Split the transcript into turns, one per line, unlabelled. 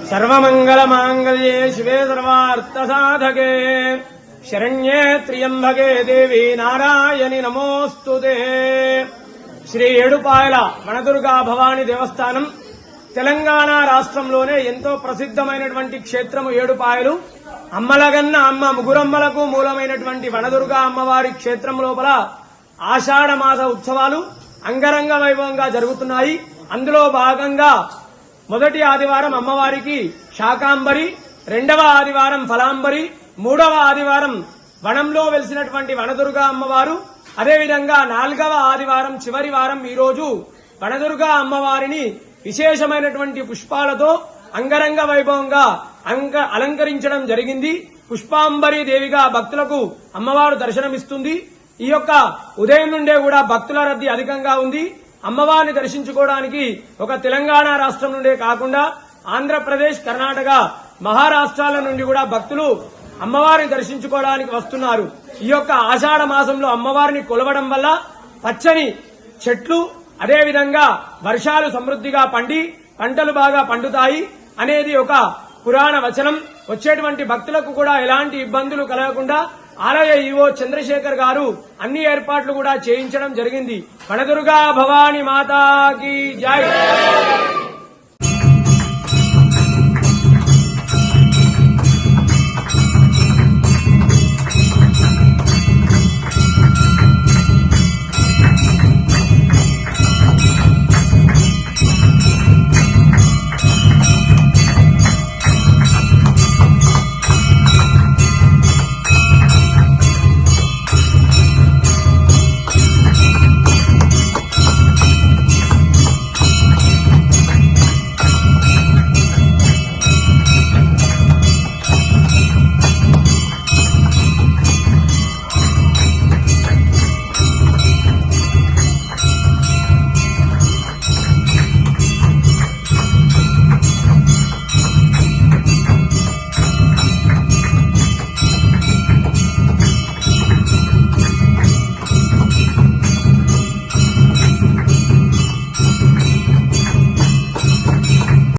सर्वमंगलमांगल्ये शिवे सर्वार्थसाधके शरण्ये त्र्यंबके देवी नारायणि नमोस्तुते। శ్రీ ఏడుపాయల వనదుర్గా భవాని దేవస్థానం తెలంగాణ రాష్ట్రంలోనే ఎంతో ప్రసిద్ధమైనటువంటి క్షేత్రము ఏడుపాయలు. అమ్మలగన్న అమ్మ ముగురమ్మలకు మూలమైనటువంటి వనదుర్గా అమ్మవారి క్షేత్రం లోపల ఆషాఢ మాస ఉత్సవాలు అంగరంగ వైభవంగా జరుగుతున్నాయి. అందులో భాగంగా మొదటి ఆదివారం అమ్మవారికి శాకాంబరి, రెండవ ఆదివారం ఫలాంబరి, మూడవ ఆదివారం వనంలో వెలిసినటువంటి వనదుర్గా అమ్మవారు, అదేవిధంగా నాలుగవ ఆదివారం చివరి వారం ఈరోజు వనదుర్గా అమ్మవారిని విశేషమైనటువంటి పుష్పాలతో అంగరంగ వైభవంగా అలంకరించడం జరిగింది. పుష్పాంబరి దేవిగా భక్తులకు అమ్మవారు దర్శనమిస్తుంది. ఈ యొక్క ఉదయం నుండే కూడా భక్తుల రద్దీ అధికంగా ఉంది. అమ్మవారిని దర్శించుకోవడానికి ఒక తెలంగాణ రాష్ట్రం నుండే కాకుండా ఆంధ్రప్రదేశ్, కర్ణాటక, మహారాష్ట్రాల నుండి కూడా భక్తులు అమ్మవారిని దర్శించుకోవడానికి వస్తున్నారు. ఈ యొక్క ఆషాఢ మాసంలో అమ్మవారిని కొలవడం వల్ల పచ్చని చెట్లు, అదేవిధంగా వర్షాలు సమృద్ధిగా పండి పంటలు బాగా పండుతాయి అనేది ఒక పురాణ వచనం. వచ్చేటువంటి భక్తులకు కూడా ఎలాంటి ఇబ్బందులు కలగకుండా ఆలయ ఈవో చంద్రశేఖర్ గారు అన్ని ఏర్పాట్లు కూడా చేయించడం జరిగింది. వనదుర్గా భవాని మాతాకి జై.